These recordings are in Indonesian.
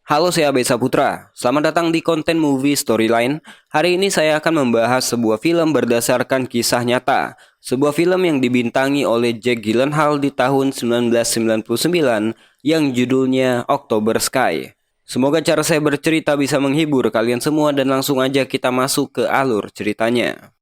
Halo, saya Abed Saputra. Selamat datang di konten Movie Storyline. Hari ini saya akan membahas sebuah film berdasarkan kisah nyata. Sebuah film yang dibintangi oleh Jake Gyllenhaal di tahun 1999 yang judulnya October Sky. Semoga cara saya bercerita bisa menghibur kalian semua dan langsung aja kita masuk ke alur ceritanya.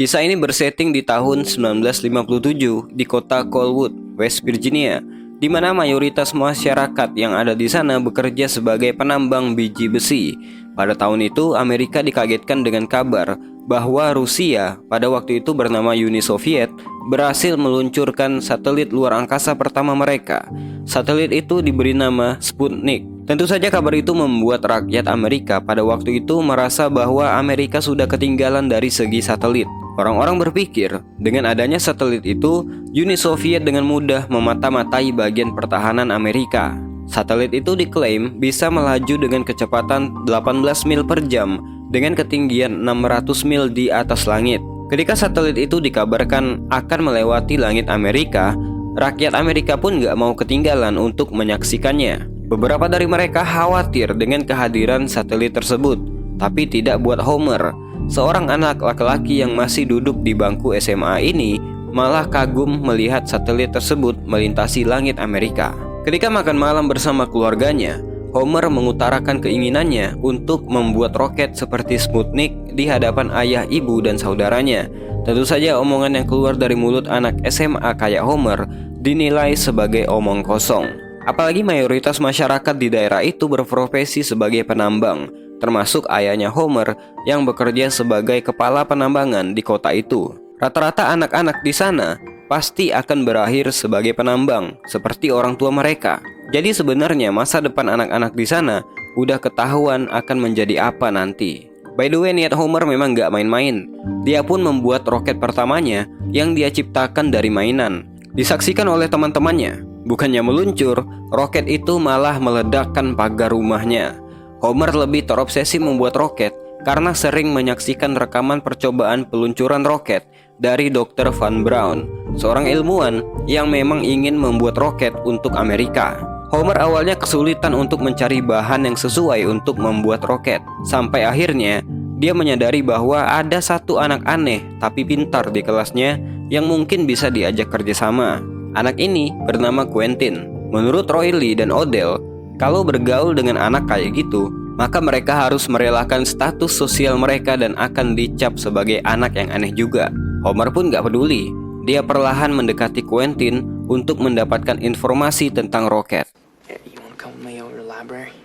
Kisah ini bersetting di tahun 1957 di kota Colwood, West Virginia, di mana mayoritas masyarakat yang ada di sana bekerja sebagai penambang biji besi. Pada tahun itu, Amerika dikagetkan dengan kabar bahwa Rusia, pada waktu itu bernama Uni Soviet, berhasil meluncurkan satelit luar angkasa pertama mereka. Satelit itu diberi nama Sputnik. Tentu saja kabar itu membuat rakyat Amerika pada waktu itu merasa bahwa Amerika sudah ketinggalan dari segi satelit. Orang-orang berpikir, dengan adanya satelit itu, Uni Soviet dengan mudah memata-matai bagian pertahanan Amerika. Satelit itu diklaim bisa melaju dengan kecepatan 18 mil per jam dengan ketinggian 600 mil di atas langit. Ketika satelit itu dikabarkan akan melewati langit Amerika, rakyat Amerika pun gak mau ketinggalan untuk menyaksikannya. Beberapa dari mereka khawatir dengan kehadiran satelit tersebut, tapi tidak buat Homer. Seorang anak laki-laki yang masih duduk di bangku SMA ini malah kagum melihat satelit tersebut melintasi langit Amerika. Ketika makan malam bersama keluarganya, Homer mengutarakan keinginannya untuk membuat roket seperti Sputnik di hadapan ayah, ibu, dan saudaranya. Tentu saja omongan yang keluar dari mulut anak SMA kayak Homer dinilai sebagai omong kosong. Apalagi mayoritas masyarakat di daerah itu berprofesi sebagai penambang, termasuk ayahnya Homer yang bekerja sebagai kepala penambangan di kota itu. Rata-rata anak-anak di sana pasti akan berakhir sebagai penambang, seperti orang tua mereka. Jadi sebenarnya masa depan anak-anak di sana udah ketahuan akan menjadi apa nanti. By the way, niat Homer memang gak main-main. Dia pun membuat roket pertamanya yang dia ciptakan dari mainan. Disaksikan oleh teman-temannya. Bukannya meluncur, roket itu malah meledakkan pagar rumahnya. Homer lebih terobsesi membuat roket karena sering menyaksikan rekaman percobaan peluncuran roket dari Dr. Van Braun, seorang ilmuwan yang memang ingin membuat roket untuk Amerika. Homer awalnya kesulitan untuk mencari bahan yang sesuai untuk membuat roket, sampai akhirnya dia menyadari bahwa ada satu anak aneh tapi pintar di kelasnya yang mungkin bisa diajak kerjasama. Anak ini bernama Quentin. Menurut Roy Lee dan Odell, kalau bergaul dengan anak kayak gitu, maka mereka harus merelakan status sosial mereka dan akan dicap sebagai anak yang aneh juga. Homer pun gak peduli. Dia perlahan mendekati Quentin untuk mendapatkan informasi tentang roket. You wanna come with me over to the library?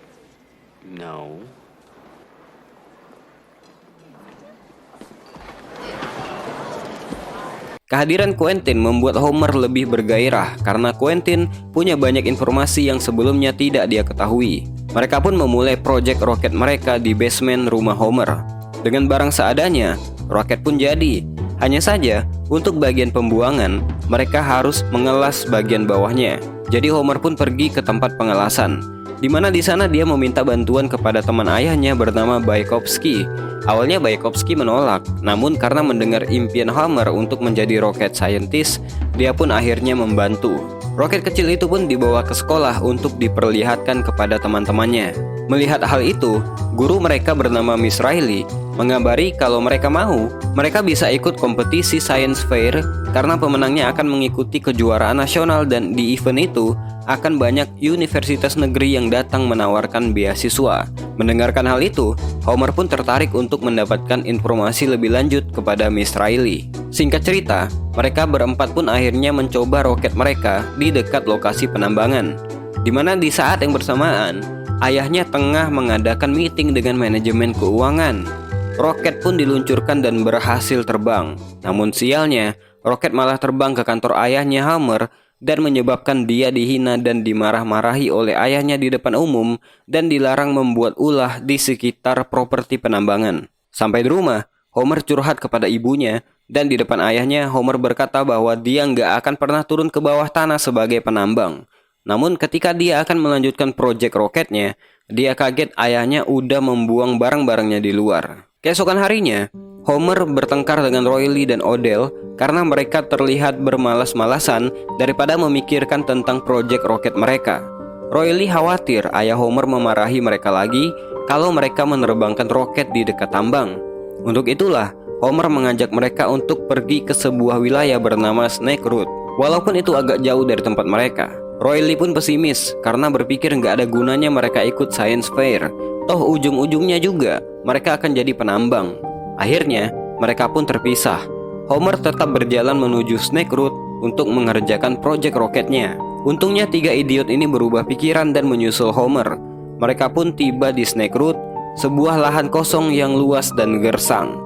No. Kehadiran Quentin membuat Homer lebih bergairah karena Quentin punya banyak informasi yang sebelumnya tidak dia ketahui. Mereka pun memulai proyek roket mereka di basement rumah Homer. Dengan barang seadanya, roket pun jadi. Hanya saja, untuk bagian pembuangan, mereka harus mengelas bagian bawahnya. Jadi Homer pun pergi ke tempat pengelasan, di mana di sana dia meminta bantuan kepada teman ayahnya bernama Baykovsky. Awalnya Baykovsky menolak, namun karena mendengar impian Homer untuk menjadi rocket scientist, dia pun akhirnya membantu. Roket kecil itu pun dibawa ke sekolah untuk diperlihatkan kepada teman-temannya. Melihat hal itu, guru mereka bernama Miss Riley mengabari kalau mereka mau, mereka bisa ikut kompetisi science fair karena pemenangnya akan mengikuti kejuaraan nasional dan di event itu akan banyak universitas negeri yang datang menawarkan beasiswa. Mendengarkan hal itu, Homer pun tertarik untuk mendapatkan informasi lebih lanjut kepada Miss Riley. Singkat cerita, mereka berempat pun akhirnya mencoba roket mereka di dekat lokasi penambangan, di mana di saat yang bersamaan, ayahnya tengah mengadakan meeting dengan manajemen keuangan. Roket pun diluncurkan dan berhasil terbang. Namun sialnya, roket malah terbang ke kantor ayahnya Homer dan menyebabkan dia dihina dan dimarah-marahi oleh ayahnya di depan umum dan dilarang membuat ulah di sekitar properti penambangan. Sampai di rumah, Homer curhat kepada ibunya dan di depan ayahnya Homer berkata bahwa dia nggak akan pernah turun ke bawah tanah sebagai penambang. Namun ketika dia akan melanjutkan proyek roketnya, dia kaget ayahnya udah membuang barang-barangnya di luar. Keesokan harinya, Homer bertengkar dengan Roily dan Odell karena mereka terlihat bermalas-malasan daripada memikirkan tentang proyek roket mereka. Roily khawatir ayah Homer memarahi mereka lagi kalau mereka menerbangkan roket di dekat tambang. Untuk itulah, Homer mengajak mereka untuk pergi ke sebuah wilayah bernama Snake Root, walaupun itu agak jauh dari tempat mereka. Roily pun pesimis karena berpikir nggak ada gunanya mereka ikut science fair. Toh ujung-ujungnya juga mereka akan jadi penambang. Akhirnya, mereka pun terpisah. Homer tetap berjalan menuju Snake Root untuk mengerjakan proyek roketnya. Untungnya 3 idiot ini berubah pikiran dan menyusul Homer. Mereka pun tiba di Snake Root, sebuah lahan kosong yang luas dan gersang.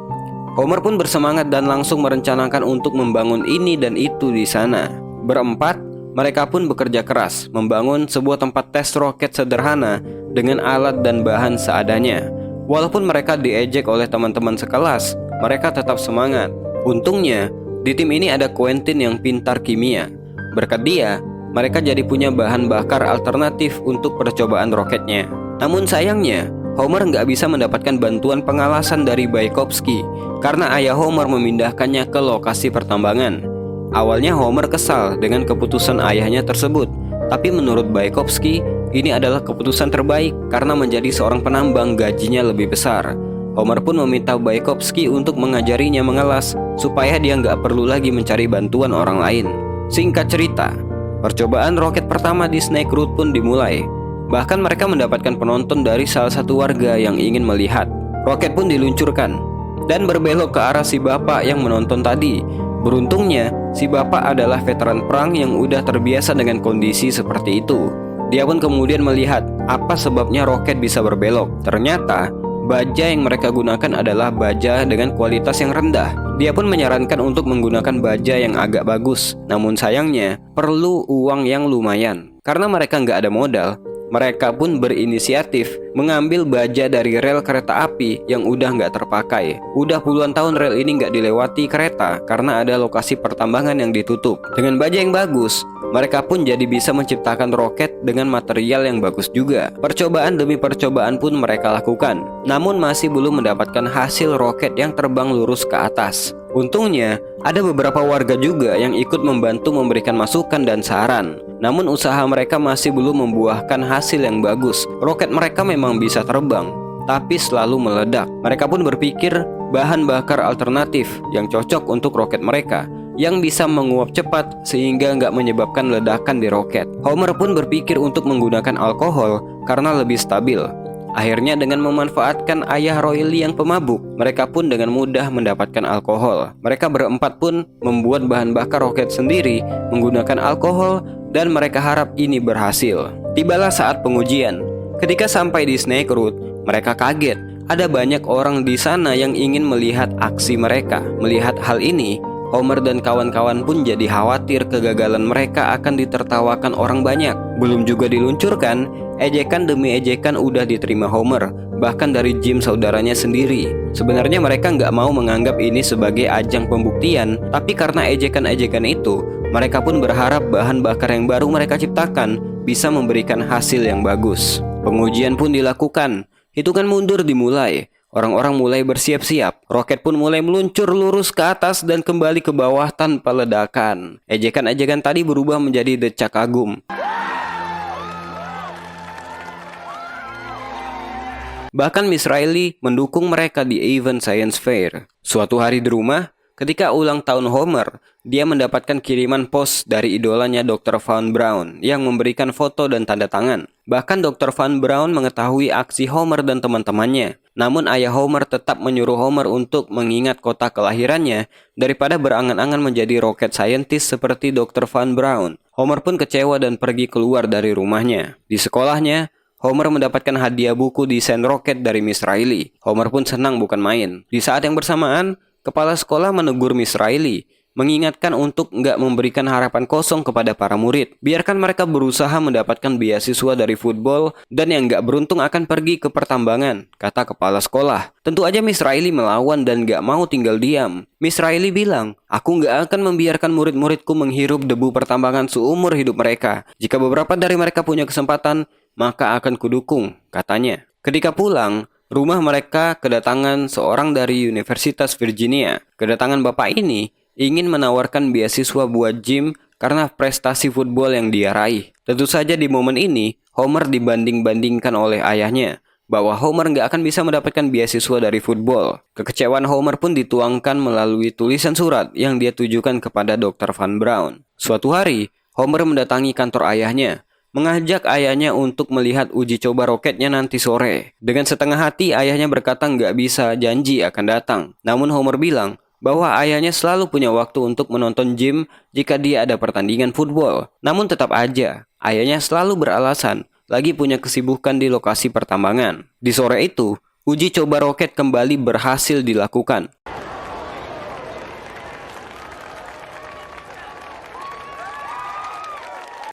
Homer pun bersemangat dan langsung merencanakan untuk membangun ini dan itu di sana. Berempat, mereka pun bekerja keras membangun sebuah tempat tes roket sederhana dengan alat dan bahan seadanya. Walaupun mereka diejek oleh teman-teman sekelas, mereka tetap semangat. Untungnya, di tim ini ada Quentin yang pintar kimia. Berkat dia, mereka jadi punya bahan bakar alternatif untuk percobaan roketnya. Namun sayangnya, Homer nggak bisa mendapatkan bantuan pengalasan dari Baikovsky karena ayah Homer memindahkannya ke lokasi pertambangan. Awalnya Homer kesal dengan keputusan ayahnya tersebut, tapi menurut Baikovsky, ini adalah keputusan terbaik karena menjadi seorang penambang gajinya lebih besar. Homer pun meminta Baikovsky untuk mengajarinya mengelas supaya dia nggak perlu lagi mencari bantuan orang lain. Singkat cerita, percobaan roket pertama di Snake Root pun dimulai. Bahkan mereka mendapatkan penonton dari salah satu warga yang ingin melihat. Roket pun diluncurkan dan berbelok ke arah si bapak yang menonton tadi. Beruntungnya, si bapak adalah veteran perang yang udah terbiasa dengan kondisi seperti itu. Dia pun kemudian melihat apa sebabnya roket bisa berbelok. Ternyata, baja yang mereka gunakan adalah baja dengan kualitas yang rendah. Dia pun menyarankan untuk menggunakan baja yang agak bagus. Namun sayangnya, perlu uang yang lumayan. Karena mereka nggak ada modal, mereka pun berinisiatif mengambil baja dari rel kereta api yang udah nggak terpakai. Udah puluhan tahun rel ini nggak dilewati kereta karena ada lokasi pertambangan yang ditutup. Dengan baja yang bagus, mereka pun jadi bisa menciptakan roket dengan material yang bagus juga. Percobaan demi percobaan pun mereka lakukan, namun masih belum mendapatkan hasil roket yang terbang lurus ke atas. Untungnya, ada beberapa warga juga yang ikut membantu memberikan masukan dan saran. Namun usaha mereka masih belum membuahkan hasil yang bagus. Roket mereka memang bisa terbang, tapi selalu meledak. Mereka pun berpikir bahan bakar alternatif yang cocok untuk roket mereka, yang bisa menguap cepat sehingga nggak menyebabkan ledakan di roket. Homer pun berpikir untuk menggunakan alkohol karena lebih stabil. Akhirnya dengan memanfaatkan ayah Roily yang pemabuk, mereka pun dengan mudah mendapatkan alkohol. Mereka berempat pun membuat bahan bakar roket sendiri menggunakan alkohol dan mereka harap ini berhasil. Tibalah saat pengujian. Ketika sampai di Snake Root, mereka kaget. Ada banyak orang di sana yang ingin melihat aksi mereka. Melihat hal ini, Homer dan kawan-kawan pun jadi khawatir kegagalan mereka akan ditertawakan orang banyak. Belum juga diluncurkan, ejekan demi ejekan udah diterima Homer, bahkan dari Jim saudaranya sendiri. Sebenarnya mereka nggak mau menganggap ini sebagai ajang pembuktian, tapi karena ejekan-ejekan itu, mereka pun berharap bahan bakar yang baru mereka ciptakan bisa memberikan hasil yang bagus. Pengujian pun dilakukan, hitungan mundur dimulai. Orang-orang mulai bersiap-siap. Roket pun mulai meluncur lurus ke atas dan kembali ke bawah tanpa ledakan. Ejekan-ejekan tadi berubah menjadi decak kagum. Bahkan Miss Riley mendukung mereka di event Science Fair. Suatu hari di rumah, ketika ulang tahun Homer, dia mendapatkan kiriman pos dari idolanya Dr. Von Braun yang memberikan foto dan tanda tangan. Bahkan Dr. Von Braun mengetahui aksi Homer dan teman-temannya. Namun ayah Homer tetap menyuruh Homer untuk mengingat kota kelahirannya daripada berangan-angan menjadi rocket scientist seperti Dr. Von Braun. Homer pun kecewa dan pergi keluar dari rumahnya. Di sekolahnya, Homer mendapatkan hadiah buku desain roket dari Miss Riley. Homer pun senang bukan main. Di saat yang bersamaan, kepala sekolah menegur Miss Riley, mengingatkan untuk nggak memberikan harapan kosong kepada para murid. Biarkan mereka berusaha mendapatkan beasiswa dari football dan yang nggak beruntung akan pergi ke pertambangan, kata kepala sekolah. Tentu aja Miss Riley melawan dan nggak mau tinggal diam. Miss Riley bilang, aku nggak akan membiarkan murid-muridku menghirup debu pertambangan seumur hidup mereka. Jika beberapa dari mereka punya kesempatan, maka akan kudukung, katanya. Ketika pulang, rumah mereka kedatangan seorang dari Universitas Virginia. Kedatangan bapak ini ingin menawarkan beasiswa buat Jim karena prestasi football yang dia raih. Tentu saja di momen ini, Homer dibanding-bandingkan oleh ayahnya bahwa Homer nggak akan bisa mendapatkan beasiswa dari football. Kekecewaan Homer pun dituangkan melalui tulisan surat yang dia tujukan kepada Dr. Van Braun. Suatu hari, Homer mendatangi kantor ayahnya, mengajak ayahnya untuk melihat uji coba roketnya nanti sore. Dengan setengah hati, ayahnya berkata nggak bisa janji akan datang. Namun Homer bilang bahwa ayahnya selalu punya waktu untuk menonton Jim jika dia ada pertandingan football. Namun tetap aja, ayahnya selalu beralasan lagi punya kesibukan di lokasi pertambangan. Di sore itu, uji coba roket kembali berhasil dilakukan.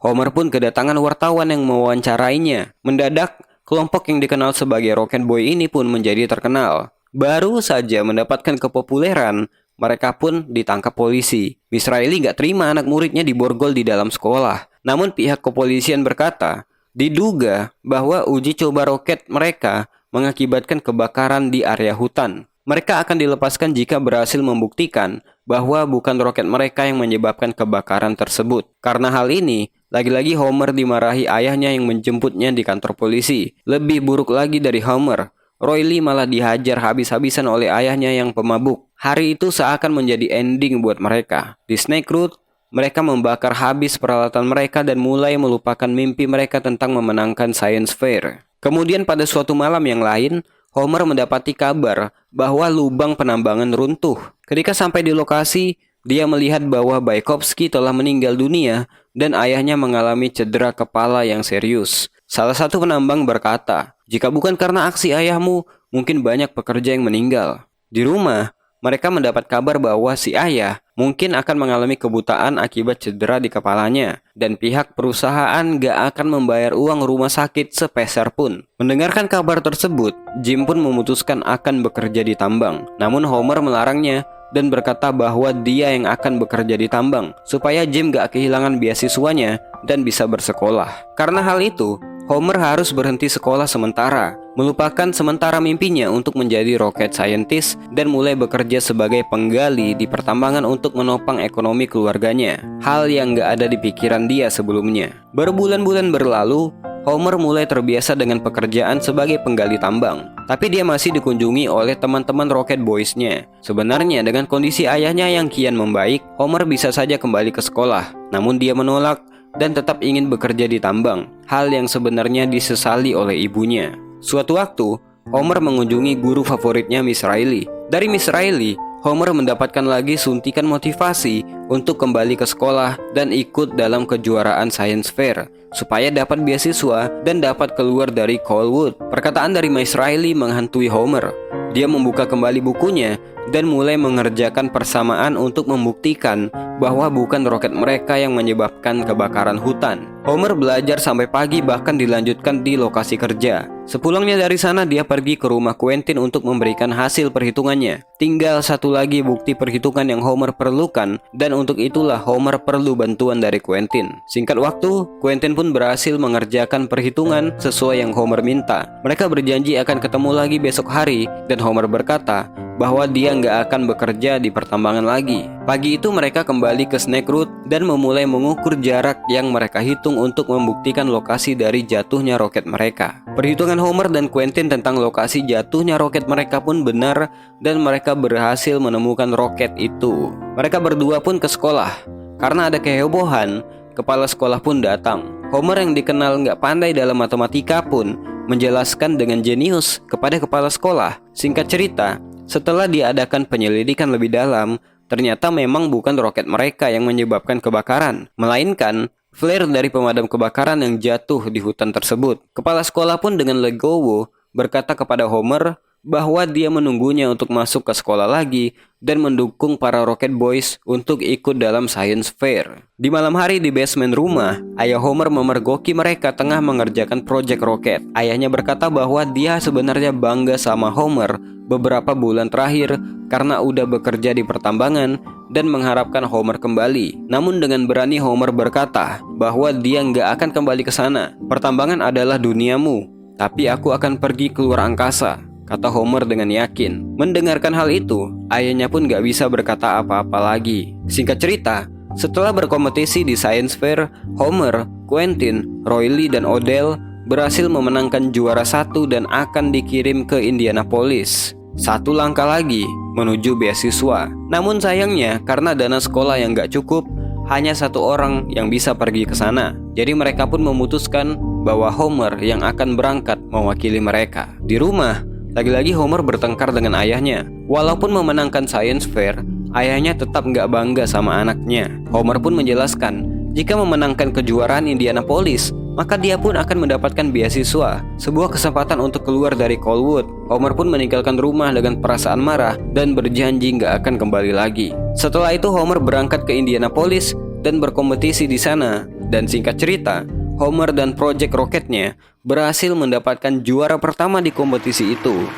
Homer pun kedatangan wartawan yang mewawancarainya. Mendadak, kelompok yang dikenal sebagai Rocket Boy ini pun menjadi terkenal. Baru saja mendapatkan kepopuleran, mereka pun ditangkap polisi. Miss Riley gak terima anak muridnya diborgol di dalam sekolah. Namun pihak kepolisian berkata, diduga bahwa uji coba roket mereka mengakibatkan kebakaran di area hutan. Mereka akan dilepaskan jika berhasil membuktikan bahwa bukan roket mereka yang menyebabkan kebakaran tersebut. Karena hal ini, lagi-lagi Homer dimarahi ayahnya yang menjemputnya di kantor polisi. Lebih buruk lagi dari Homer, Roy Lee malah dihajar habis-habisan oleh ayahnya yang pemabuk. Hari itu seakan menjadi ending buat mereka. Di Snake Root, mereka membakar habis peralatan mereka dan mulai melupakan mimpi mereka tentang memenangkan Science Fair. Kemudian pada suatu malam yang lain, Homer mendapati kabar bahwa lubang penambangan runtuh. Ketika sampai di lokasi, dia melihat bahwa Bykowski telah meninggal dunia dan ayahnya mengalami cedera kepala yang serius. Salah satu penambang berkata, "Jika bukan karena aksi ayahmu, mungkin banyak pekerja yang meninggal." Di rumah, mereka mendapat kabar bahwa si ayah mungkin akan mengalami kebutaan akibat cedera di kepalanya, dan pihak perusahaan gak akan membayar uang rumah sakit sepeser pun. Mendengarkan kabar tersebut, Jim pun memutuskan akan bekerja di tambang. Namun Homer melarangnya dan berkata bahwa dia yang akan bekerja di tambang, supaya Jim gak kehilangan beasiswanya dan bisa bersekolah. Karena hal itu, Homer harus berhenti sekolah sementara, melupakan sementara mimpinya untuk menjadi rocket scientist dan mulai bekerja sebagai penggali di pertambangan untuk menopang ekonomi keluarganya. Hal yang gak ada di pikiran dia sebelumnya. Berbulan-bulan berlalu, Homer mulai terbiasa dengan pekerjaan sebagai penggali tambang. Tapi dia masih dikunjungi oleh teman-teman Rocket Boys-nya. Sebenarnya dengan kondisi ayahnya yang kian membaik, Homer bisa saja kembali ke sekolah. Namun dia menolak dan tetap ingin bekerja di tambang, hal yang sebenarnya disesali oleh ibunya. Suatu waktu, Homer mengunjungi guru favoritnya Miss Riley. Dari Miss Riley, Homer mendapatkan lagi suntikan motivasi untuk kembali ke sekolah dan ikut dalam kejuaraan Science Fair, supaya dapat beasiswa dan dapat keluar dari Colwood. Perkataan dari Miss Riley menghantui Homer. Dia membuka kembali bukunya dan mulai mengerjakan persamaan untuk membuktikan bahwa bukan roket mereka yang menyebabkan kebakaran hutan. Homer belajar sampai pagi, bahkan dilanjutkan di lokasi kerja. Sepulangnya dari sana, dia pergi ke rumah Quentin untuk memberikan hasil perhitungannya. Tinggal satu lagi bukti perhitungan yang Homer perlukan, dan untuk itulah Homer perlu bantuan dari Quentin. Singkat waktu, Quentin pun berhasil mengerjakan perhitungan sesuai yang Homer minta. Mereka berjanji akan ketemu lagi besok hari, dan Homer berkata bahwa dia nggak akan bekerja di pertambangan lagi. Pagi itu mereka kembali ke Snake Root dan memulai mengukur jarak yang mereka hitung untuk membuktikan lokasi dari jatuhnya roket mereka. Perhitungan Homer dan Quentin tentang lokasi jatuhnya roket mereka pun benar, dan mereka berhasil menemukan roket itu. Mereka berdua pun ke sekolah. Karena ada kehebohan, kepala sekolah pun datang. Homer yang dikenal nggak pandai dalam matematika pun menjelaskan dengan jenius kepada kepala sekolah. Singkat cerita, setelah diadakan penyelidikan lebih dalam, ternyata memang bukan roket mereka yang menyebabkan kebakaran, melainkan flare dari pemadam kebakaran yang jatuh di hutan tersebut. Kepala sekolah pun dengan legowo berkata kepada Homer bahwa dia menunggunya untuk masuk ke sekolah lagi dan mendukung para Rocket Boys untuk ikut dalam Science Fair. Di malam hari di basement rumah, ayah Homer memergoki mereka tengah mengerjakan proyek roket. Ayahnya berkata bahwa dia sebenarnya bangga sama Homer beberapa bulan terakhir karena udah bekerja di pertambangan dan mengharapkan Homer kembali. Namun dengan berani Homer berkata bahwa dia nggak akan kembali ke sana. Pertambangan adalah duniamu, tapi aku akan pergi keluar angkasa. kata Homer dengan yakin. Mendengarkan hal itu, ayahnya pun gak bisa berkata apa-apa lagi. Singkat cerita, setelah berkompetisi di Science Fair, Homer, Quentin, Roy Lee, dan Odell berhasil memenangkan juara 1 dan akan dikirim ke Indianapolis. Satu langkah lagi menuju beasiswa. Namun sayangnya karena dana sekolah yang gak cukup, hanya satu orang yang bisa pergi ke sana. Jadi mereka pun memutuskan bahwa Homer yang akan berangkat mewakili mereka. Di rumah, lagi-lagi Homer bertengkar dengan ayahnya. Walaupun memenangkan Science Fair, ayahnya tetap gak bangga sama anaknya. Homer pun menjelaskan, jika memenangkan kejuaraan Indianapolis, maka dia pun akan mendapatkan beasiswa, sebuah kesempatan untuk keluar dari Colwood. Homer pun meninggalkan rumah dengan perasaan marah dan berjanji gak akan kembali lagi. Setelah itu Homer berangkat ke Indianapolis dan berkompetisi di sana. Dan singkat cerita, Homer dan Project Rocketnya berhasil mendapatkan juara pertama di kompetisi itu.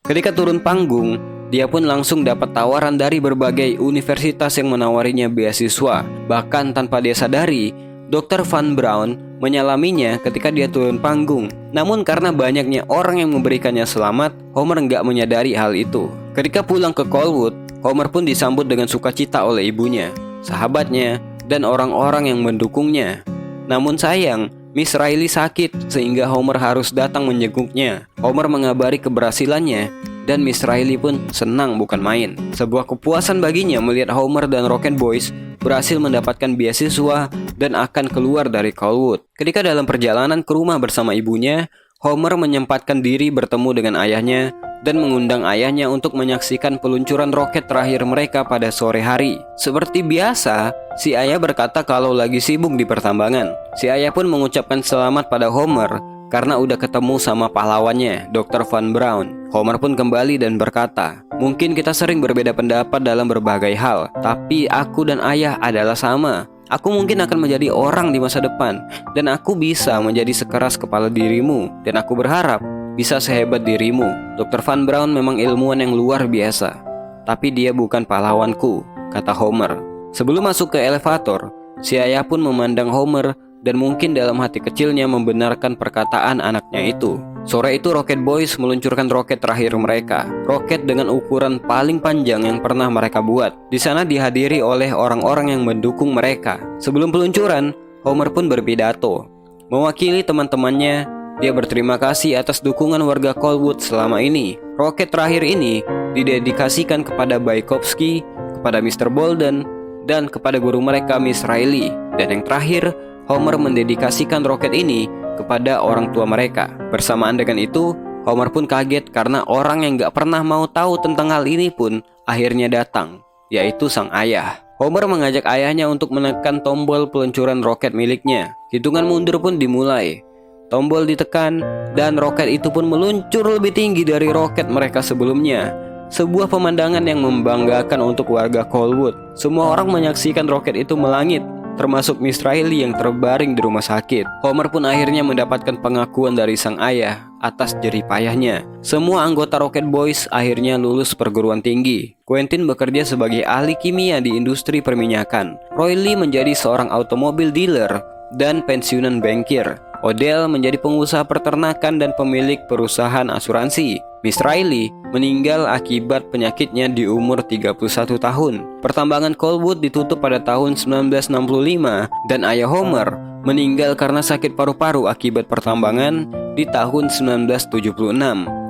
Ketika turun panggung, dia pun langsung dapat tawaran dari berbagai universitas yang menawarinya beasiswa. Bahkan tanpa dia sadari, Dr. Van Braun menyalaminya ketika dia turun panggung. Namun karena banyaknya orang yang memberikannya selamat, Homer nggak menyadari hal itu. Ketika pulang ke Colwood, Homer pun disambut dengan sukacita oleh ibunya, sahabatnya, dan orang-orang yang mendukungnya. Namun sayang, Miss Riley sakit sehingga Homer harus datang menjenguknya. Homer mengabari keberhasilannya dan Miss Riley pun senang bukan main. Sebuah kepuasan baginya melihat Homer dan Rocket Boys berhasil mendapatkan beasiswa dan akan keluar dari Colwood. Ketika dalam perjalanan ke rumah bersama ibunya, Homer menyempatkan diri bertemu dengan ayahnya dan mengundang ayahnya untuk menyaksikan peluncuran roket terakhir mereka pada sore hari. Seperti biasa, si ayah berkata kalau lagi sibuk di pertambangan. Si ayah pun mengucapkan selamat pada Homer karena udah ketemu sama pahlawannya, Dr. Van Braun. Homer pun kembali dan berkata, mungkin kita sering berbeda pendapat dalam berbagai hal, tapi aku dan ayah adalah sama. Aku mungkin akan menjadi orang di masa depan, dan aku bisa menjadi sekeras kepala dirimu, dan aku berharap bisa sehebat dirimu. Dr. Van Braun memang ilmuwan yang luar biasa, tapi dia bukan pahlawanku, kata Homer. Sebelum masuk ke elevator, si ayah pun memandang Homer dan mungkin dalam hati kecilnya membenarkan perkataan anaknya itu. Sore itu Rocket Boys meluncurkan roket terakhir mereka, roket dengan ukuran paling panjang yang pernah mereka buat. Di sana dihadiri oleh orang-orang yang mendukung mereka. Sebelum peluncuran, Homer pun berpidato. Mewakili teman-temannya, dia berterima kasih atas dukungan warga Colwood selama ini. Roket terakhir ini didedikasikan kepada Bykowski, kepada Mr. Bolden, dan kepada guru mereka Miss Riley. Dan yang terakhir, Homer mendedikasikan roket ini kepada orang tua mereka. Bersamaan dengan itu, Homer pun kaget karena orang yang gak pernah mau tahu tentang hal ini pun akhirnya datang, yaitu sang ayah. Homer mengajak ayahnya untuk menekan tombol peluncuran roket miliknya. Hitungan mundur pun dimulai. Tombol ditekan dan roket itu pun meluncur lebih tinggi dari roket mereka sebelumnya. Sebuah pemandangan yang membanggakan untuk warga Colwood. Semua orang menyaksikan roket itu melangit, termasuk Miss Riley yang terbaring di rumah sakit. Homer pun akhirnya mendapatkan pengakuan dari sang ayah atas jerih payahnya. Semua anggota Rocket Boys akhirnya lulus perguruan tinggi. Quentin bekerja sebagai ahli kimia di industri perminyakan. Roy Lee menjadi seorang automobil dealer dan pensiunan bankir. Odell menjadi pengusaha peternakan dan pemilik perusahaan asuransi. Miss Riley meninggal akibat penyakitnya di umur 31 tahun. Pertambangan Colwood ditutup pada tahun 1965 dan ayah Homer meninggal karena sakit paru-paru akibat pertambangan di tahun 1976.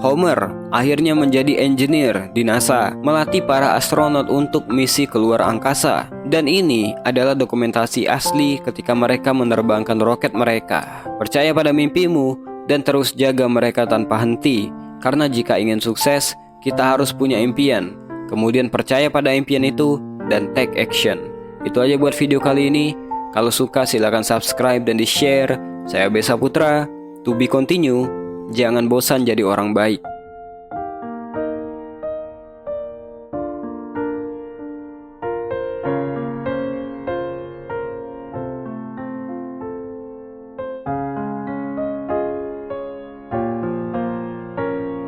Homer akhirnya menjadi engineer di NASA, melatih para astronot untuk misi keluar angkasa. Dan ini adalah dokumentasi asli ketika mereka menerbangkan roket mereka. Percaya pada mimpimu dan terus jaga mereka tanpa henti. Karena jika ingin sukses, kita harus punya impian. Kemudian percaya pada impian itu dan take action. Itu aja buat video kali ini. Kalau suka silakan subscribe dan di-share. Saya Besa Putra. To be continue. Jangan bosan jadi orang baik.